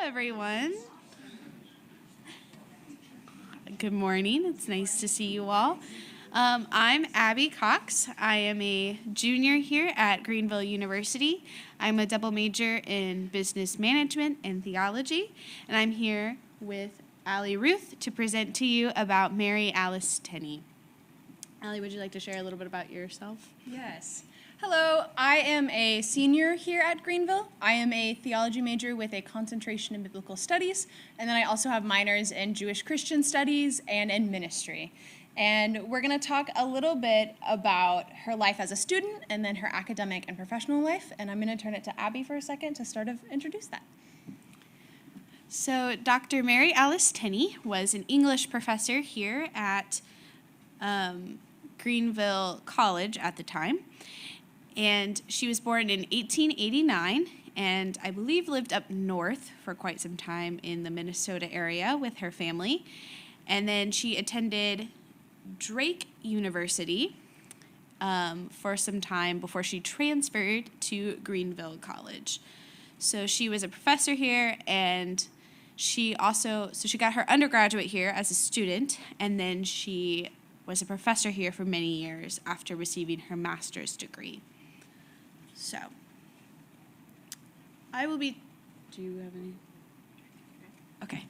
everyone. Good morning. It's nice to see you all. I'm Abby Cox. I am a junior here at Greenville University. I'm a double major in business management and theology, and I'm here with Allie Ruth to present to you about Mary Allice Tenney. Allie, would you like to share a little bit about yourself? Yes. Hello, I am a senior here at Greenville. I am a theology major with a concentration in biblical studies, and then I also have minors in Jewish Christian studies and in ministry. And we're going to talk a little bit about her life as a student and then her academic and professional life, and I'm going to turn it to Abby for a second to start to introduce that. So Dr. Mary Allice Tenney was an English professor here at Greenville College at the time. And she was born in 1889 and I believe lived up north for quite some time in the Minnesota area with her family. And then she attended Drake University for some time before she transferred to Greenville College. So she was a professor here, and she got her undergraduate here as a student, and then she was a professor here for many years after receiving her master's degree. So, do you have any? Okay.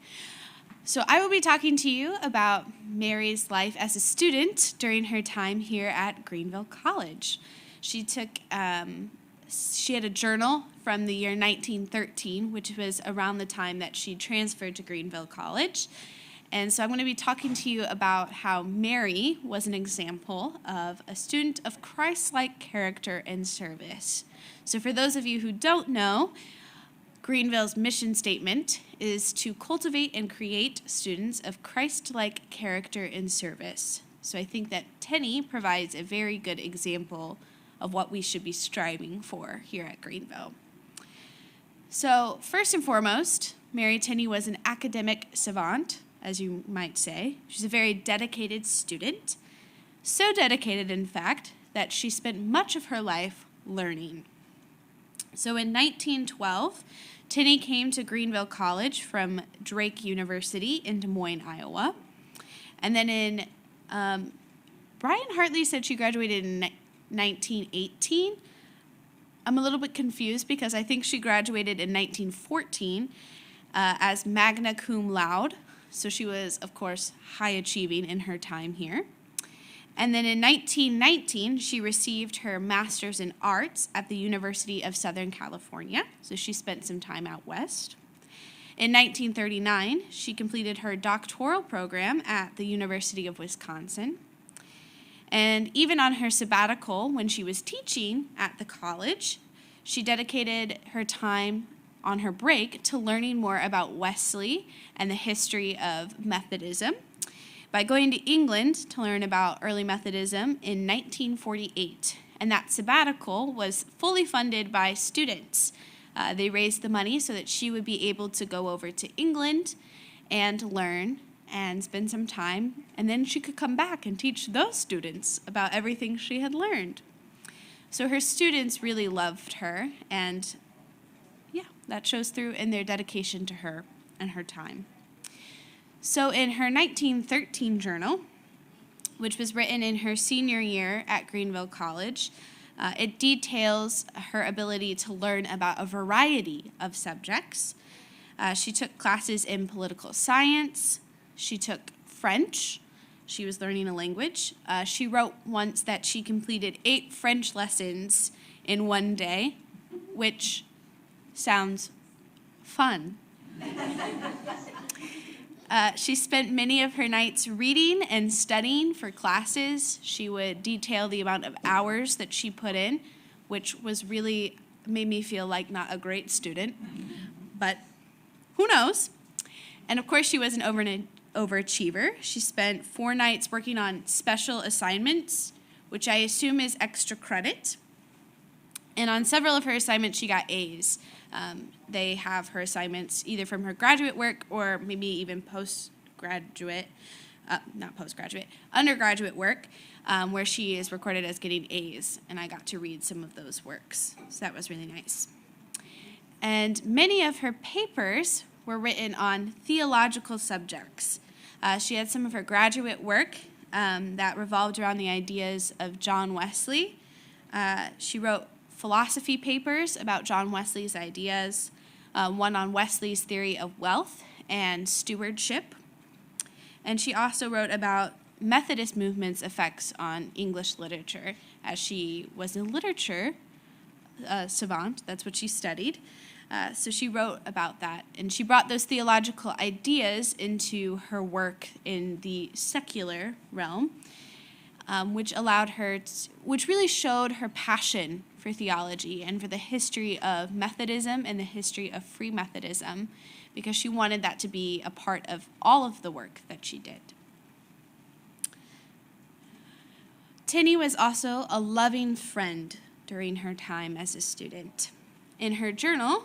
So I will be talking to you about Mary's life as a student during her time here at Greenville College. She had a journal from the year 1913, which was around the time that she transferred to Greenville College. And so I'm going to be talking to you about how Mary was an example of a student of Christ-like character and service. So for those of you who don't know, Greenville's mission statement is to cultivate and create students of Christ-like character and service. So I think that Tenney provides a very good example of what we should be striving for here at Greenville. So first and foremost, Mary Tenney was an academic savant, as you might say. She's a very dedicated student, so dedicated, in fact, that she spent much of her life learning. So in 1912, Tenney came to Greenville College from Drake University in Des Moines, Iowa. And then Brian Hartley said she graduated in 1918. I'm a little bit confused because I think she graduated in 1914 as magna cum laude. So she was, of course, high achieving in her time here. And then in 1919, she received her master's in arts at the University of Southern California. So she spent some time out west. In 1939, she completed her doctoral program at the University of Wisconsin. And even on her sabbatical, when she was teaching at the college, she dedicated her time on her break to learning more about Wesley and the history of Methodism by going to England to learn about early Methodism in 1948. And that sabbatical was fully funded by students. They raised the money so that she would be able to go over to England and learn and spend some time, and then she could come back and teach those students about everything she had learned. So her students really loved her, and that shows through in their dedication to her and her time. So in her 1913 journal, which was written in her senior year at Greenville College, it details her ability to learn about a variety of subjects. She took classes in political science. She took French. She was learning a language. She wrote once that she completed 8 French lessons in one day, which sounds fun. She spent many of her nights reading and studying for classes. She would detail the amount of hours that she put in, which was really made me feel like not a great student, but who knows? And of course, she was an overachiever. She spent 4 nights working on special assignments, which I assume is extra credit. And on several of her assignments, she got A's. They have her assignments either from her graduate work or maybe even undergraduate work, where she is recorded as getting A's. And I got to read some of those works. So that was really nice. And many of her papers were written on theological subjects. She had some of her graduate work that revolved around the ideas of John Wesley. She wrote philosophy papers about John Wesley's ideas, one on Wesley's theory of wealth and stewardship. And she also wrote about Methodist movement's effects on English literature, as she was a literature savant. That's what she studied. So she wrote about that, and she brought those theological ideas into her work in the secular realm, which really showed her passion for theology and for the history of Methodism and the history of Free Methodism, because she wanted that to be a part of all of the work that she did. Tenney was also a loving friend during her time as a student. In her journal,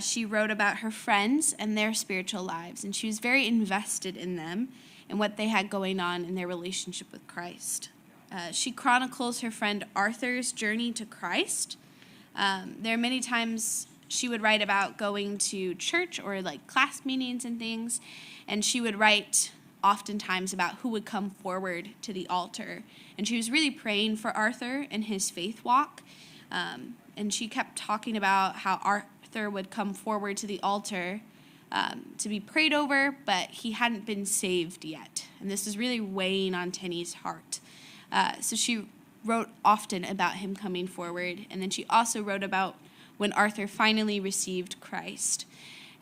she wrote about her friends and their spiritual lives, and she was very invested in them and what they had going on in their relationship with Christ. She chronicles her friend Arthur's journey to Christ. There are many times she would write about going to church or like class meetings and things, and she would write oftentimes about who would come forward to the altar. And she was really praying for Arthur and his faith walk. And she kept talking about how Arthur would come forward to the altar to be prayed over, but he hadn't been saved yet. And this was really weighing on Tenney's heart. So she wrote often about him coming forward. And then she also wrote about when Arthur finally received Christ.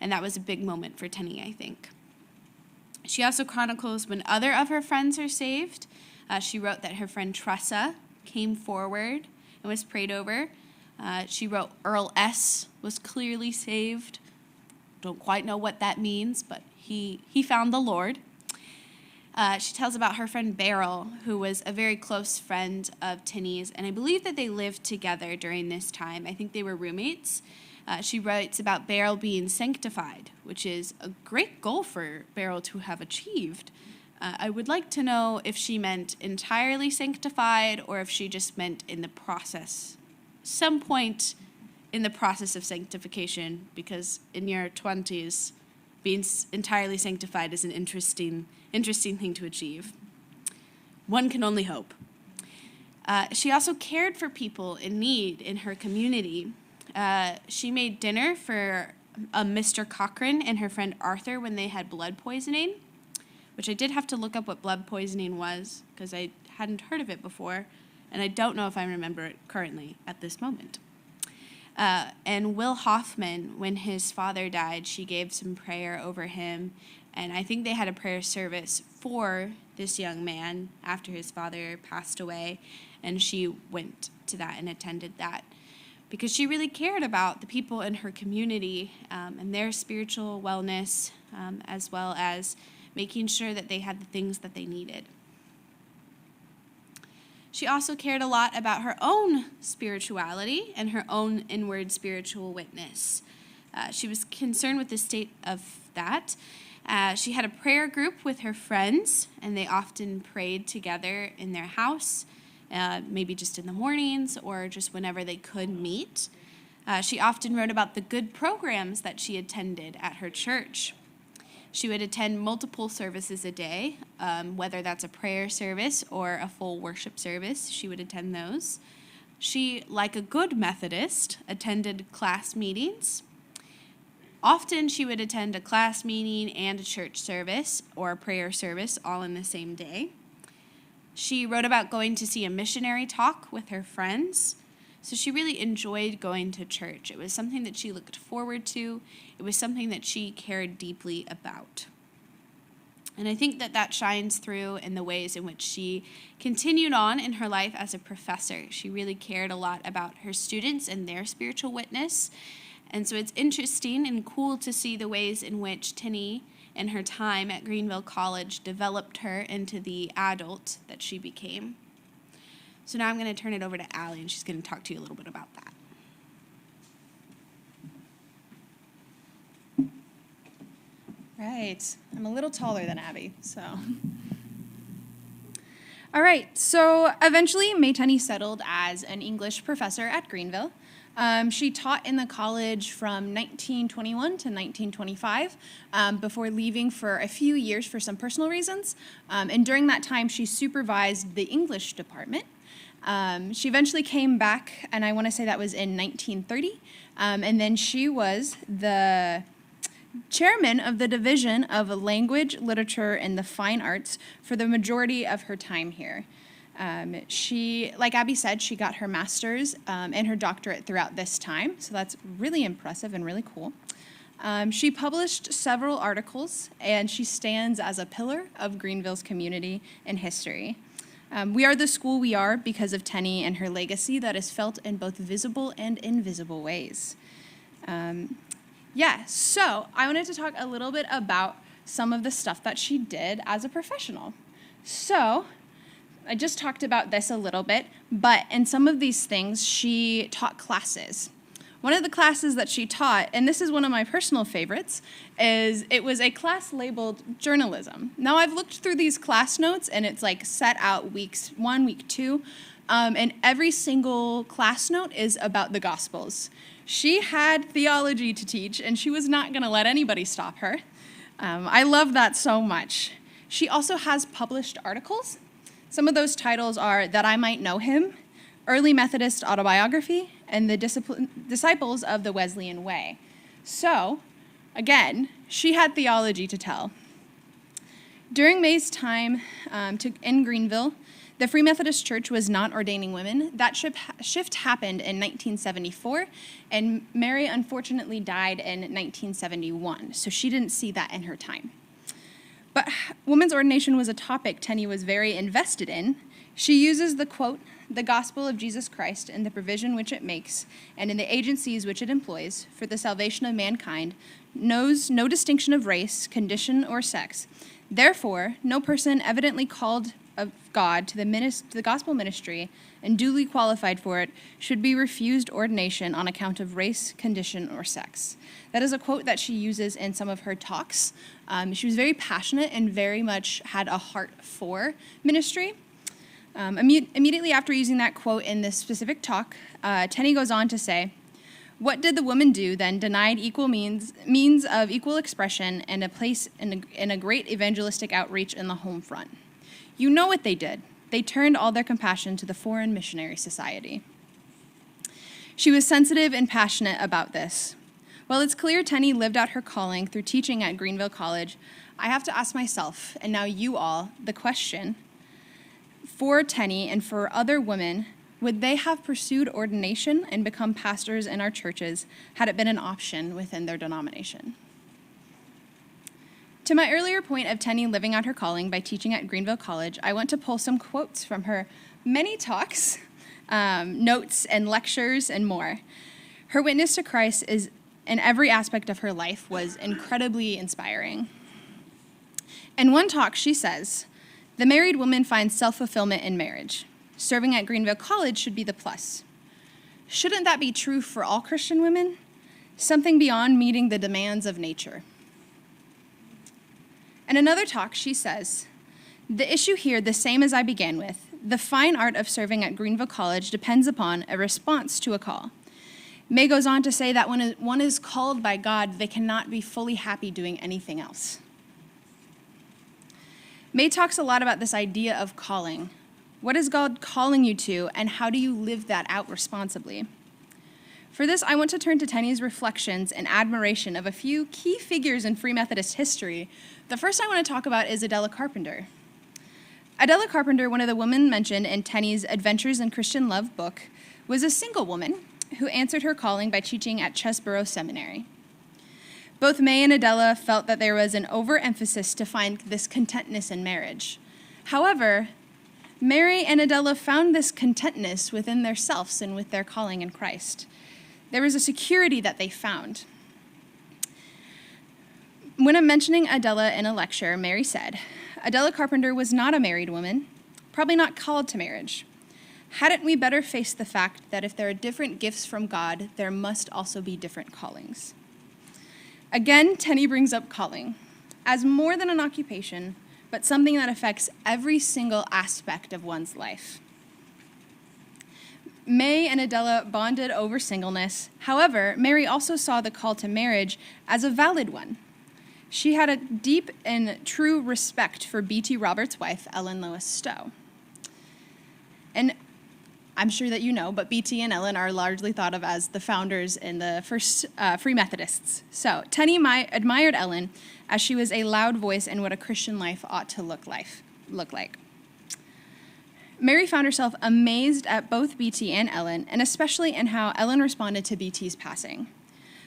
And that was a big moment for Tenney, I think. She also chronicles when other of her friends are saved. She wrote that her friend Tressa came forward and was prayed over. She wrote Earl S. was clearly saved. Don't quite know what that means, but he found the Lord. She tells about her friend Beryl, who was a very close friend of Tenney's, and I believe that they lived together during this time. I think they were roommates. She writes about Beryl being sanctified, which is a great goal for Beryl to have achieved. I would like to know if she meant entirely sanctified or if she just meant in the process, some point in the process of sanctification, because in your 20s, being entirely sanctified is an interesting thing to achieve. One can only hope. She also cared for people in need in her community. She made dinner for Mr. Cochran and her friend Arthur when they had blood poisoning, which I did have to look up what blood poisoning was because I hadn't heard of it before, and I don't know if I remember it currently at this moment. And Will Hoffman, when his father died, she gave some prayer over him, and I think they had a prayer service for this young man after his father passed away, and she went to that and attended that, because she really cared about the people in her community and their spiritual wellness, as well as making sure that they had the things that they needed. She also cared a lot about her own spirituality and her own inward spiritual witness. She was concerned with the state of that. She had a prayer group with her friends, and they often prayed together in their house, maybe just in the mornings or just whenever they could meet. She often wrote about the good programs that she attended at her church. She would attend multiple services a day, whether that's a prayer service or a full worship service. She would attend those. She, like a good Methodist, attended class meetings. Often she would attend a class meeting and a church service or a prayer service all in the same day. She wrote about going to see a missionary talk with her friends. So she really enjoyed going to church. It was something that she looked forward to. It was something that she cared deeply about. And I think that that shines through in the ways in which she continued on in her life as a professor. She really cared a lot about her students and their spiritual witness. And so it's interesting and cool to see the ways in which Tenney, in her time at Greenville College, developed her into the adult that she became. So now I'm going to turn it over to Allie, and she's going to talk to you a little bit about that. Right. I'm a little taller than Abby, so. All right. So eventually, May Tenney settled as an English professor at Greenville. She taught in the college from 1921 to 1925 before leaving for a few years for some personal reasons. And during that time, she supervised the English department. She eventually came back, and I want to say that was in 1930. And then she was the chairman of the Division of Language, Literature, and the Fine Arts for the majority of her time here. She, like Abby said, she got her master's and her doctorate throughout this time, so that's really impressive and really cool. She published several articles, and she stands as a pillar of Greenville's community and history. We are the school we are because of Tenney and her legacy that is felt in both visible and invisible ways. So I wanted to talk a little bit about some of the stuff that she did as a professional. So I just talked about this a little bit, but in some of these things, she taught classes. One of the classes that she taught, and this is one of my personal favorites, is it was a class labeled journalism. Now, I've looked through these class notes, and it's like set out weeks 1, week 2, and every single class note is about the Gospels. She had theology to teach, and she was not going to let anybody stop her. I love that so much. She also has published articles. Some of those titles are That I Might Know Him, Early Methodist Autobiography, and The Disciples of the Wesleyan Way. So, again, she had theology to tell. During May's time in Greenville, the Free Methodist Church was not ordaining women. That shift happened in 1974, and Mary unfortunately died in 1971, so she didn't see that in her time. But women's ordination was a topic Tenney was very invested in. She uses the quote, "The gospel of Jesus Christ and the provision which it makes, and in the agencies which it employs, for the salvation of mankind, knows no distinction of race, condition, or sex. Therefore, no person evidently called of God to the gospel ministry and duly qualified for it should be refused ordination on account of race, condition, or sex." That is a quote that she uses in some of her talks. She was very passionate and very much had a heart for ministry. Immediately after using that quote in this specific talk, Tenney goes on to say, "What did the woman do then denied equal means of equal expression and a place in a great evangelistic outreach in the home front? You know what they did. They turned all their compassion to the Foreign Missionary Society." She was sensitive and passionate about this. While it's clear Tenney lived out her calling through teaching at Greenville College, I have to ask myself, and now you all, the question, for Tenney and for other women, would they have pursued ordination and become pastors in our churches had it been an option within their denomination? To my earlier point of Tenney living out her calling by teaching at Greenville College, I want to pull some quotes from her many talks, notes, and lectures, and more. Her witness to Christ in every aspect of her life was incredibly inspiring. In one talk, she says, "The married woman finds self-fulfillment in marriage. Serving at Greenville College should be the plus. Shouldn't that be true for all Christian women? Something beyond meeting the demands of nature." In another talk, she says, "The issue here, the same as I began with, the fine art of serving at Greenville College depends upon a response to a call." May goes on to say that when one is called by God, they cannot be fully happy doing anything else. May talks a lot about this idea of calling. What is God calling you to, and how do you live that out responsibly? For this, I want to turn to Tenney's reflections and admiration of a few key figures in Free Methodist history. The first I want to talk about is Adela Carpenter. Adela Carpenter, one of the women mentioned in Tenney's Adventures in Christian Love book, was a single woman who answered her calling by teaching at Chesborough Seminary. Both May and Adela felt that there was an overemphasis to find this contentness in marriage. However, Mary and Adela found this contentness within themselves and with their calling in Christ. There was a security that they found. When I'm mentioning Adela in a lecture, Mary said, "Adela Carpenter was not a married woman, probably not called to marriage. Hadn't we better face the fact that if there are different gifts from God, there must also be different callings?" Again, Tenney brings up calling as more than an occupation, but something that affects every single aspect of one's life. May and Adela bonded over singleness. However, Mary also saw the call to marriage as a valid one. She had a deep and true respect for B.T. Roberts' wife, Ellen Lois Stowe. And I'm sure that you know, but B.T. and Ellen are largely thought of as the founders and the first Free Methodists. So Tenney admired Ellen as she was a loud voice in what a Christian life ought to look like. Mary found herself amazed at both B.T. and Ellen, and especially in how Ellen responded to B.T.'s passing.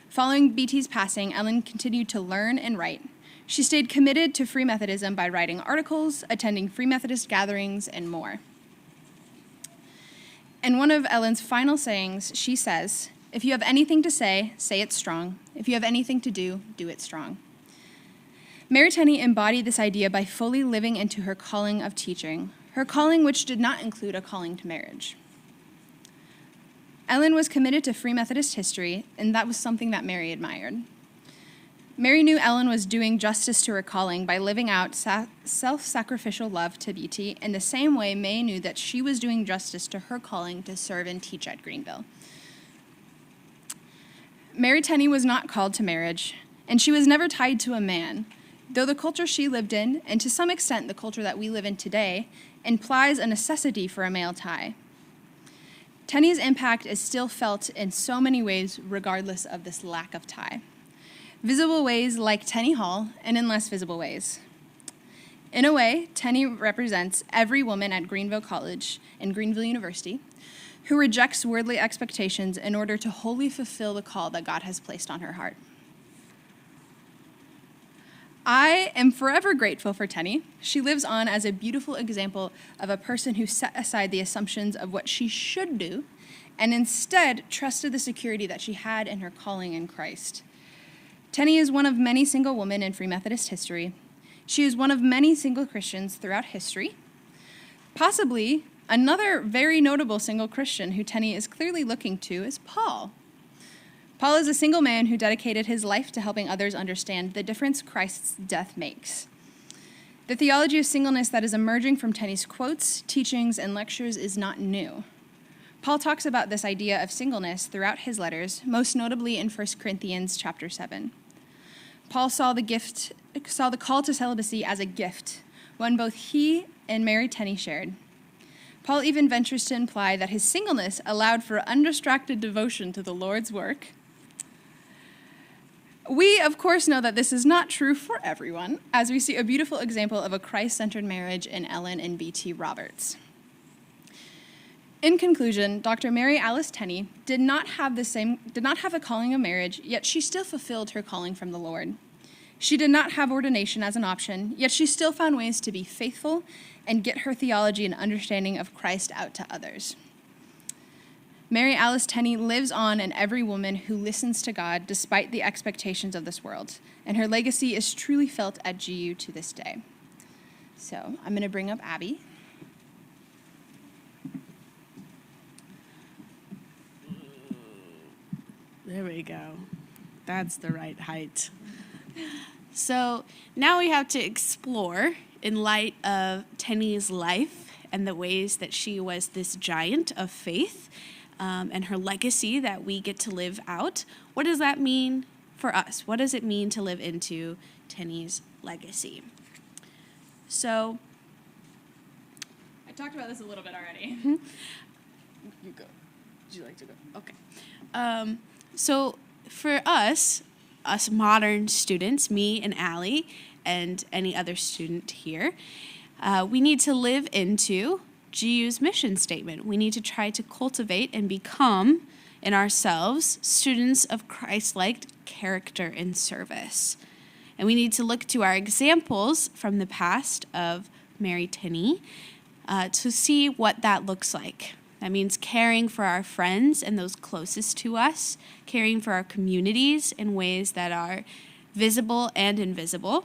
Following B.T.'s passing, Ellen continued to learn and write. She stayed committed to Free Methodism by writing articles, attending Free Methodist gatherings, and more. In one of Ellen's final sayings, she says, "If you have anything to say, say it strong. If you have anything to do, do it strong." Mary Tenney embodied this idea by fully living into her calling of teaching, her calling which did not include a calling to marriage. Ellen was committed to Free Methodist history, and that was something that Mary admired. Mary knew Ellen was doing justice to her calling by living out self-sacrificial love to B.T. in the same way May knew that she was doing justice to her calling to serve and teach at Greenville. Mary Tenney was not called to marriage, and she was never tied to a man, though the culture she lived in, and to some extent the culture that we live in today, implies a necessity for a male tie. Tenney's impact is still felt in so many ways regardless of this lack of tie. Visible ways like Tenney Hall, and in less visible ways. In a way, Tenney represents every woman at Greenville College and Greenville University who rejects worldly expectations in order to wholly fulfill the call that God has placed on her heart. I am forever grateful for Tenney. She lives on as a beautiful example of a person who set aside the assumptions of what she should do and instead trusted the security that she had in her calling in Christ. Tenney is one of many single women in Free Methodist history. She is one of many single Christians throughout history. Possibly another very notable single Christian who Tenney is clearly looking to is Paul. Paul is a single man who dedicated his life to helping others understand the difference Christ's death makes. The theology of singleness that is emerging from Tenney's quotes, teachings, and lectures is not new. Paul talks about this idea of singleness throughout his letters, most notably in 1 Corinthians chapter 7. Paul saw the call to celibacy as a gift, one both he and Mary Tenney shared. Paul even ventures to imply that his singleness allowed for undistracted devotion to the Lord's work. We, of course, know that this is not true for everyone, as we see a beautiful example of a Christ-centered marriage in Ellen and B.T. Roberts. In conclusion, Dr. Mary Allice Tenney did not have a calling of marriage, yet she still fulfilled her calling from the Lord. She did not have ordination as an option, yet she still found ways to be faithful and get her theology and understanding of Christ out to others. Mary Allice Tenney lives on in every woman who listens to God despite the expectations of this world, and her legacy is truly felt at GU to this day. So I'm going to bring up Abby. There we go. That's the right height. So now we have to explore, in light of Tenney's life and the ways that she was this giant of faith and her legacy that we get to live out. What does that mean for us? What does it mean to live into Tenney's legacy? So I talked about this a little bit already. Mm-hmm. You go. Would you like to go? Okay. So for us modern students, me and Allie, and any other student here, we need to live into GU's mission statement. We need to try to cultivate and become in ourselves students of Christ-like character and service. And we need to look to our examples from the past of Mary Tenney to see what that looks like. That means caring for our friends and those closest to us, caring for our communities in ways that are visible and invisible,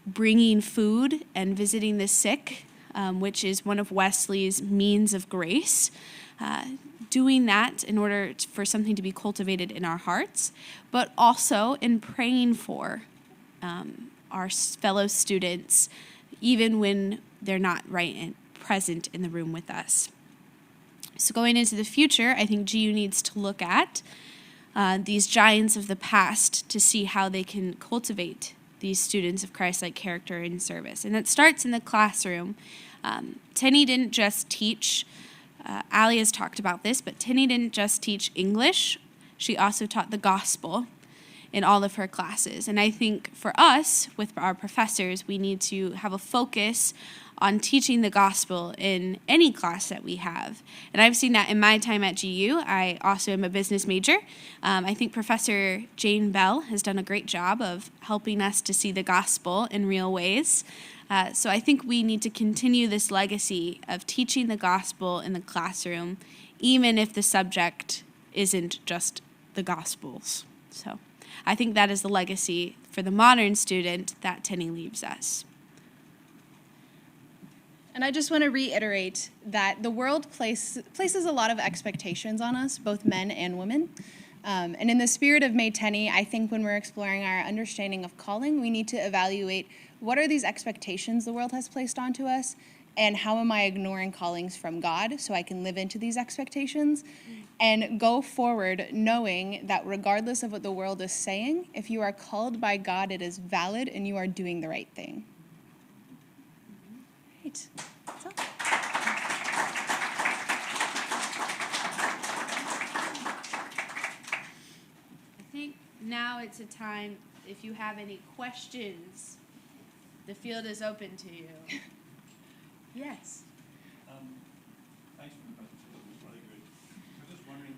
bringing food and visiting the sick, which is one of Wesley's means of grace, doing that in order for something to be cultivated in our hearts, but also in praying for our fellow students, even when they're not present in the room with us. So going into the future, I think GU needs to look at these giants of the past to see how they can cultivate these students of Christ-like character and service. And it starts in the classroom. Tenney didn't just teach, Allie has talked about this, but Tenney didn't just teach English. She also taught the gospel in all of her classes. And I think for us, with our professors, we need to have a focus on teaching the gospel in any class that we have. And I've seen that in my time at GU. I also am a business major. I think Professor Jane Bell has done a great job of helping us to see the gospel in real ways. So I think we need to continue this legacy of teaching the gospel in the classroom, even if the subject isn't just the gospels. So I think that is the legacy for the modern student that Tenney leaves us. And I just want to reiterate that the world places a lot of expectations on us, both men and women. And in the spirit of May Tenney, I think when we're exploring our understanding of calling, we need to evaluate what are these expectations the world has placed onto us, and how am I ignoring callings from God so I can live into these expectations and go forward knowing that regardless of what the world is saying, if you are called by God, it is valid and you are doing the right thing. Right. That's all. I think now it's a time, if you have any questions, the field is open to you. Yes. Thanks for the presentation. It was really good. I was just wondering,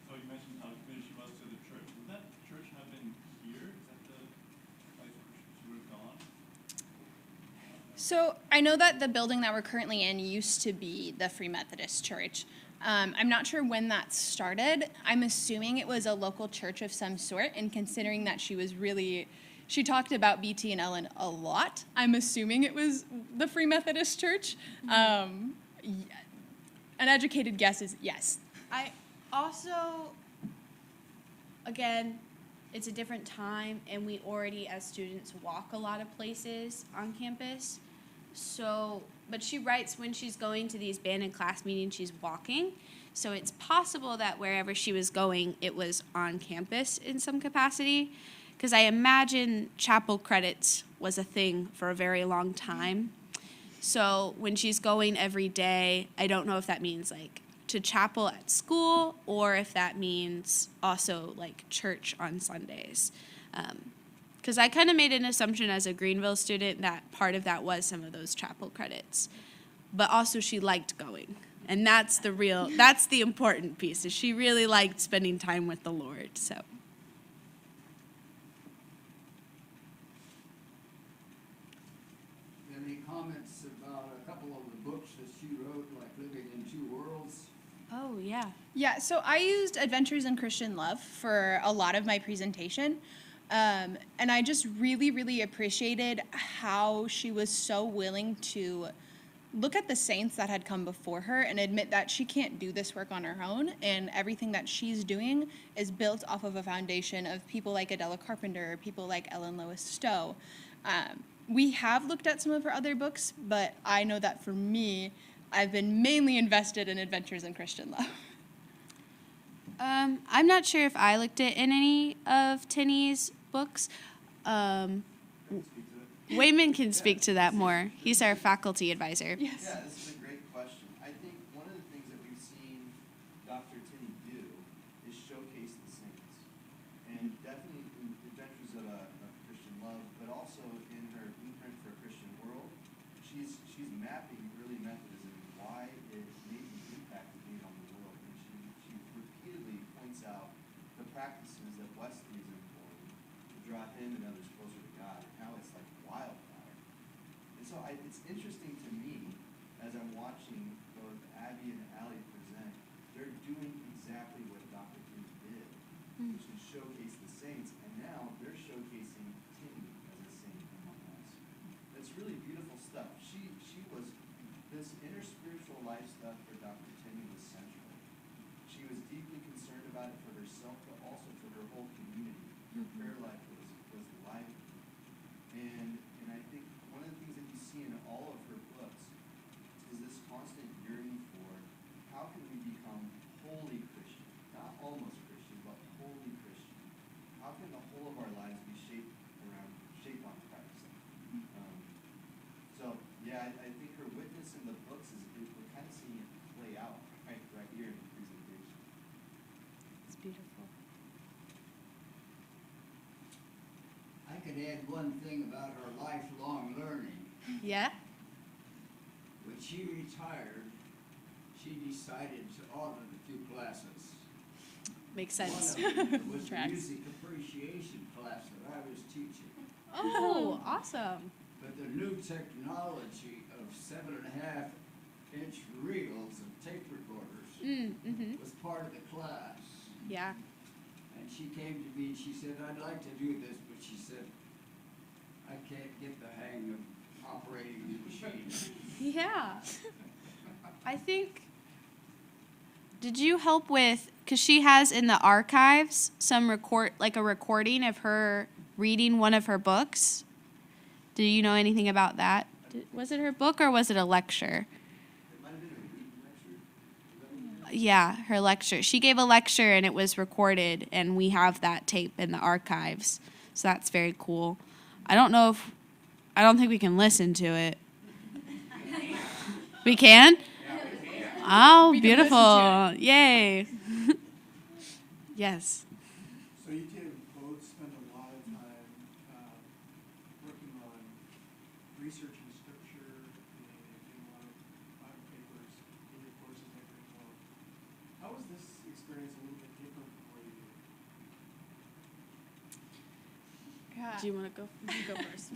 so you mentioned how committed she was to the church. Would that church have been here? Is that the place where she would have gone? So I know that the building that we're currently in used to be the Free Methodist Church. I'm not sure when that started. I'm assuming it was a local church of some sort, and considering that she talked about BT and Ellen a lot, I'm assuming it was the Free Methodist Church. An educated guess is yes. I also, again, it's a different time, and we already, as students, walk a lot of places on campus. So, but she writes when she's going to these band and class meetings, she's walking. So it's possible that wherever she was going, it was on campus in some capacity. Because I imagine chapel credits was a thing for a very long time. So when she's going every day, I don't know if that means like to chapel at school or if that means also like church on Sundays. Because I kind of made an assumption as a Greenville student that part of that was some of those chapel credits. But also she liked going. And that's the important piece, is she really liked spending time with the Lord, so. Any comments about a couple of the books that she wrote, like Living in Two Worlds? Oh, yeah. Yeah, so I used Adventures in Christian Love for a lot of my presentation. And I just really, really appreciated how she was so willing to look at the saints that had come before her and admit that she can't do this work on her own, and everything that she's doing is built off of a foundation of people like Adela Carpenter, people like Ellen Lois Stowe. We have looked at some of her other books, but I know that for me, I've been mainly invested in Adventures in Christian Love. I'm not sure if I looked at in any of Tenney's books. Wayman can speak to that more. He's our faculty advisor. Yes. Yeah, this is a great question. I think one of the things that we've seen Dr. Tenney do is showcase the saints. And definitely in Adventures of Christian Love, but also in her Blueprint for a Christian World, she's mapping early Methodism and why it made the impact it made on the world. And she repeatedly points out the practices that Wesley is employing to draw him and others closer to God, and how it's like wildfire. And so it's interesting to me as I'm watching both Abby and Allie present, they're doing exactly what Dr. Tenney did, which is showcase the saints, and now they're showcasing Tenney as a saint among us. It's really beautiful stuff. She was, this inner spiritual life stuff for Dr. Tenney was central. She was deeply concerned about it for herself, but also for her whole community. Her prayer life was lively. And I think one of the things that you see in all of her books is this constant yearning for how can we become could add one thing about her lifelong learning. Yeah. When she retired, she decided to audit a few classes. Makes sense. One of them was the Tracks. music appreciation class that I was teaching. Oh, awesome. But the new technology of 7.5-inch reels of tape recorders Mm-hmm. was part of the class. Yeah. And she came to me and she said, I'd like to do this, but she said, I can't get the hang of operating the machine. Yeah. I think, did you help with, because she has in the archives some a recording of her reading one of her books. Do you know anything about that? Was it her book or was it a lecture? It might have been a reading lecture. Is that what you Yeah, her lecture. She gave a lecture and it was recorded, and we have that tape in the archives. So that's very cool. I don't think we can listen to it. We can? Oh, We can beautiful. Yay. Yes. So you two both spend a lot of time working on researching scripture and doing a lot of Bible papers in your courses at Greenville. How was this experience a little bit different for you? Do you want to go? You go first.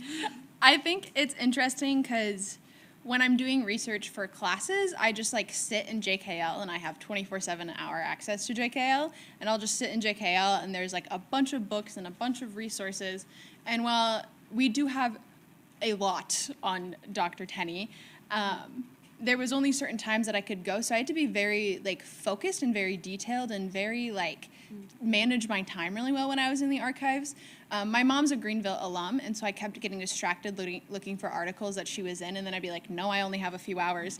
I think it's interesting because when I'm doing research for classes, I just like sit in JKL and I have 24/7 hour access to JKL, and I'll just sit in JKL and there's like a bunch of books and a bunch of resources. And while we do have a lot on Dr. Tenney, there was only certain times that I could go, so I had to be very like focused and very detailed and very like manage my time really well when I was in the archives. My mom's a Greenville alum, and so I kept getting distracted looking for articles that she was in, and then I'd be like, no, I only have a few hours.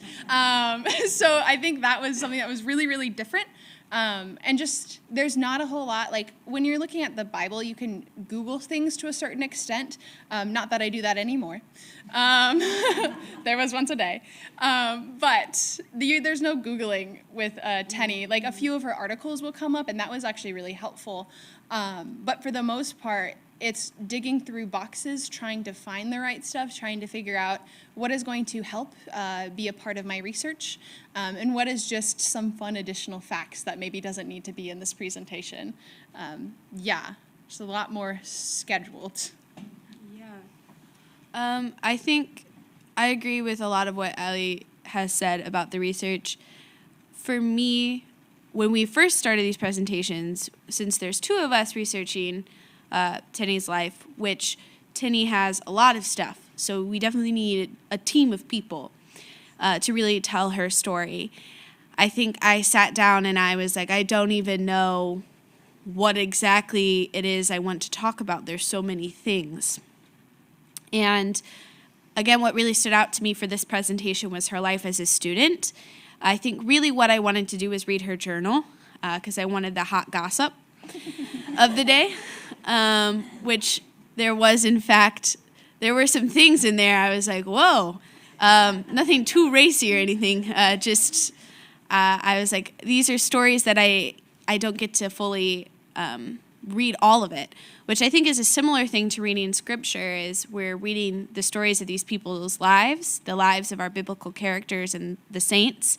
So I think that was something that was really, really different. And just, there's not a whole lot, like when you're looking at the Bible, you can Google things to a certain extent. Not that I do that anymore. There was once a day. But there's no Googling with Tenney. Like a few of her articles will come up, and that was actually really helpful. But for the most part, it's digging through boxes, trying to find the right stuff, trying to figure out what is going to help be a part of my research, and what is just some fun additional facts that maybe doesn't need to be in this presentation. Yeah, just a lot more scheduled. Yeah. I think I agree with a lot of what Allie has said about the research. For me, when we first started these presentations, since there's two of us researching Tenney's life, which Tenney has a lot of stuff, so we definitely need a team of people to really tell her story. I think I sat down and I was like, I don't even know what exactly it is I want to talk about. There's so many things. And again, what really stood out to me for this presentation was her life as a student. I think really what I wanted to do was read her journal because I wanted the hot gossip of the day, which there was, in fact, there were some things in there I was like, whoa, nothing too racy or anything, I was like, these are stories that I don't get to fully read all of it, which I think is a similar thing to reading scripture, is we're reading the stories of these people's lives, the lives of our biblical characters and the saints,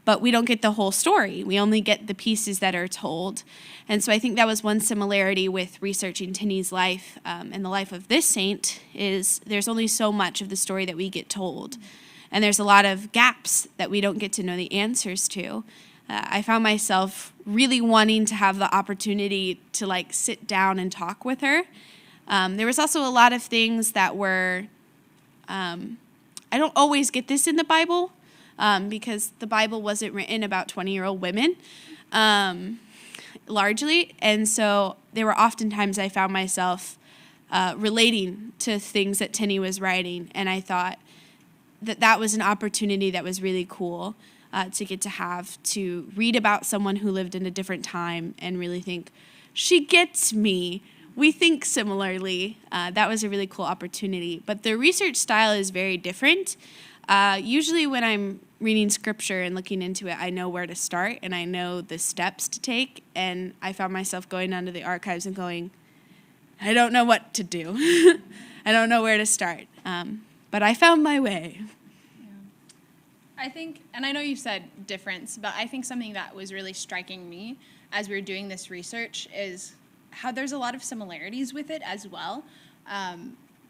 but we don't get the whole story. We only get the pieces that are told. And so I think that was one similarity with researching Tenney's life and the life of this saint, is there's only so much of the story that we get told. And there's a lot of gaps that we don't get to know the answers to. I found myself really wanting to have the opportunity to sit down and talk with her. There was also a lot of things that were, I don't always get this in the Bible, because the Bible wasn't written about 20-year-old women, largely. And so there were often times I found myself relating to things that Tenney was writing, and I thought that was an opportunity that was really cool to get to have, to read about someone who lived in a different time and really think, she gets me. We think similarly. That was a really cool opportunity. But the research style is very different. Usually when I'm reading scripture and looking into it, I know where to start and I know the steps to take. And I found myself going onto the archives and going, I don't know what to do. I don't know where to start. But I found my way. I think, and I know you said difference, but I think something that was really striking me as we were doing this research is how there's a lot of similarities with it as well.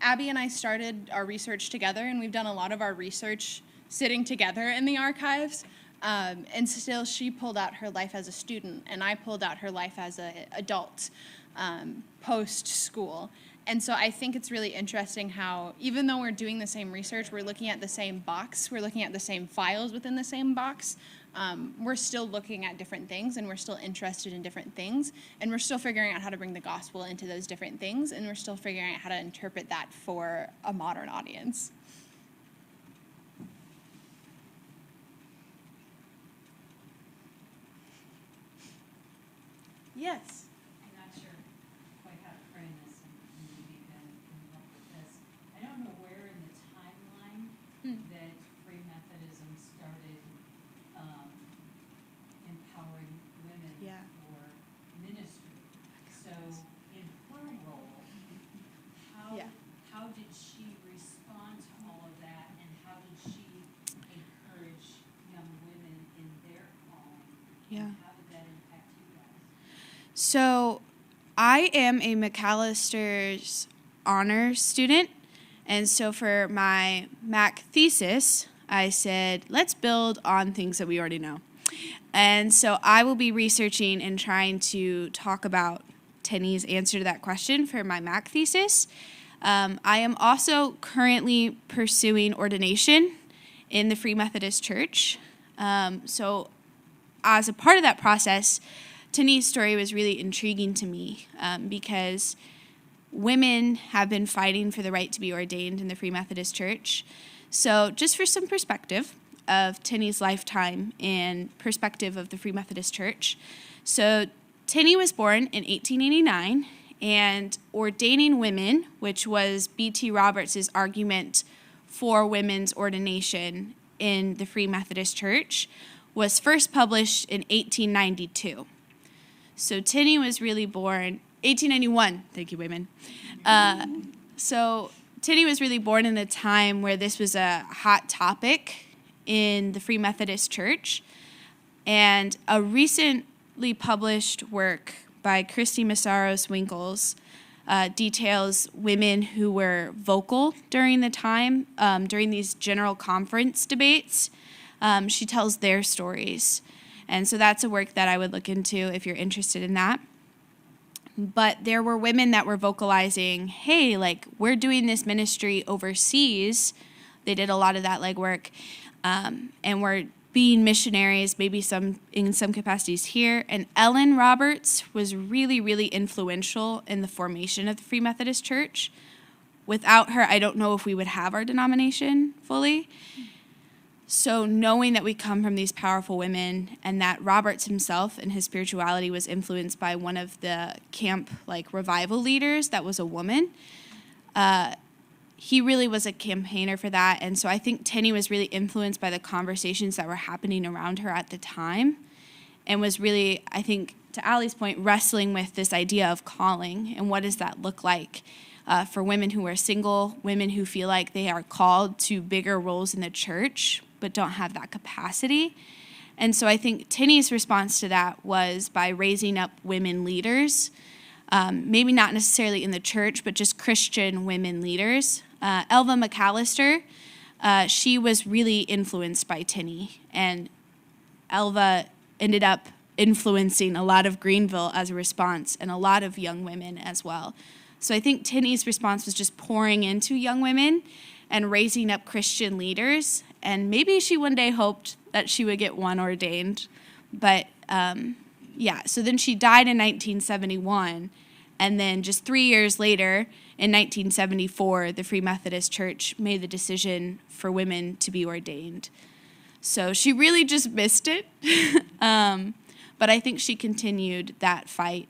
Abby and I started our research together, and we've done a lot of our research sitting together in the archives. And still, she pulled out her life as a student, and I pulled out her life as an adult post-school. And so I think it's really interesting how, even though we're doing the same research, we're looking at the same box, we're looking at the same files within the same box, we're still looking at different things, and we're still interested in different things, and we're still figuring out how to bring the gospel into those different things, and we're still figuring out how to interpret that for a modern audience. Yes. I'm not sure quite how to frame this, and maybe Ben can help with this. I don't know where in the timeline that Free Methodism started empowering women for ministry. So in her role, how did she respond to all of that, and how did she encourage young women in their calling? Yeah. How did that impact you guys? So I am a McAllister's honor student. And so for my Mac thesis, I said, let's build on things that we already know. And so I will be researching and trying to talk about Tenney's answer to that question for my Mac thesis. I am also currently pursuing ordination in the Free Methodist Church. So as a part of that process, Tenney's story was really intriguing to me because women have been fighting for the right to be ordained in the Free Methodist Church. So just for some perspective of Tenney's lifetime and perspective of the Free Methodist Church. So Tenney was born in 1889, and ordaining women, which was B.T. Roberts' argument for women's ordination in the Free Methodist Church, was first published in 1892. So Tenney was really born 1891. Thank you, women. So Tenney was really born in a time where this was a hot topic in the Free Methodist Church, and a recently published work by Christy Massaros Winkles details women who were vocal during the time, during these general conference debates. She tells their stories. And so that's a work that I would look into if you're interested in that. But there were women that were vocalizing, hey, like, we're doing this ministry overseas. They did a lot of that legwork. And we're being missionaries, maybe some in some capacities here. And Ellen Roberts was really, really influential in the formation of the Free Methodist Church. Without her, I don't know if we would have our denomination fully. So knowing that we come from these powerful women, and that Roberts himself and his spirituality was influenced by one of the camp revival leaders that was a woman, he really was a campaigner for that. And so I think Tenney was really influenced by the conversations that were happening around her at the time, and was really, I think, to Allie's point, wrestling with this idea of calling and what does that look like for women who are single, women who feel like they are called to bigger roles in the church but don't have that capacity. And so I think Tenney's response to that was by raising up women leaders, maybe not necessarily in the church, but just Christian women leaders. Elva McAllister, she was really influenced by Tenney, and Elva ended up influencing a lot of Greenville as a response, and a lot of young women as well. So I think Tenney's response was just pouring into young women and raising up Christian leaders. And maybe she one day hoped that she would get one ordained. But so then she died in 1971. And then just 3 years later, in 1974, the Free Methodist Church made the decision for women to be ordained. So she really just missed it. But I think she continued that fight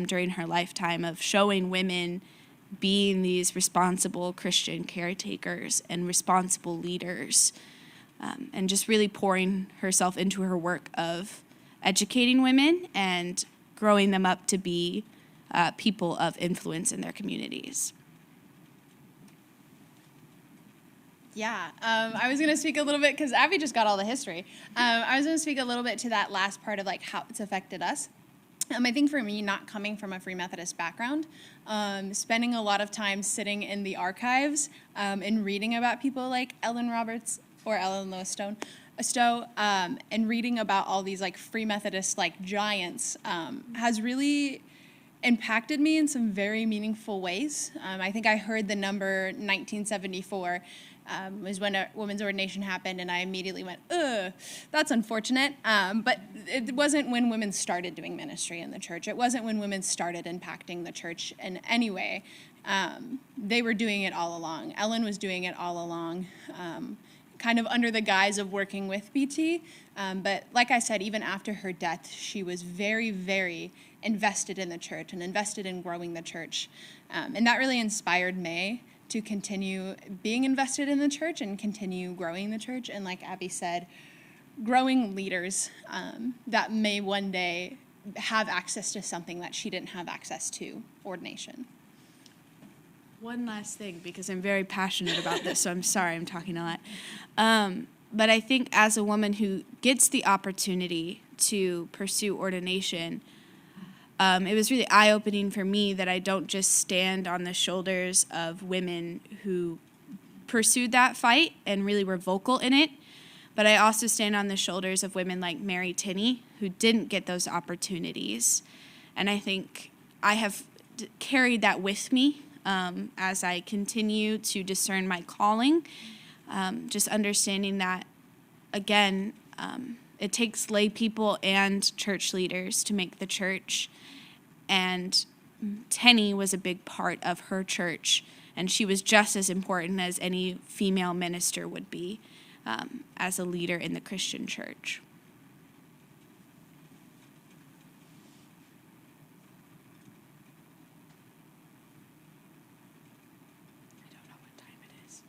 during her lifetime of showing women being these responsible Christian caretakers and responsible leaders, and just really pouring herself into her work of educating women and growing them up to be people of influence in their communities. Yeah, I was going to speak a little bit, because Abby just got all the history. I was going to speak a little bit to that last part of like how it's affected us. I think for me, not coming from a Free Methodist background, spending a lot of time sitting in the archives and reading about people like Ellen Roberts or Ellen Stowe, and reading about all these like Free Methodist like giants has really impacted me in some very meaningful ways. I think I heard the number 1974 was when a women's ordination happened, and I immediately went, ugh, that's unfortunate. But it wasn't when women started doing ministry in the church. It wasn't when women started impacting the church in any way. They were doing it all along. Ellen was doing it all along, kind of under the guise of working with BT. But like I said, even after her death, she was very, very invested in the church and invested in growing the church. And that really inspired May to continue being invested in the church and continue growing the church. And like Abby said, growing leaders that may one day have access to something that she didn't have access to, ordination. One last thing, because I'm very passionate about this, so I'm sorry I'm talking a lot. But I think as a woman who gets the opportunity to pursue ordination, it was really eye-opening for me that I don't just stand on the shoulders of women who pursued that fight and really were vocal in it, but I also stand on the shoulders of women like Mary Tenney who didn't get those opportunities. And I think I have carried that with me as I continue to discern my calling, just understanding that, again, it takes lay people and church leaders to make the church. And Tenney was a big part of her church, and she was just as important as any female minister would be as a leader in the Christian church. I don't know what time it is.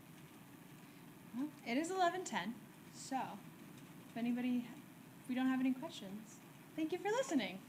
Well, it is 11:10, so if we don't have any questions, thank you for listening.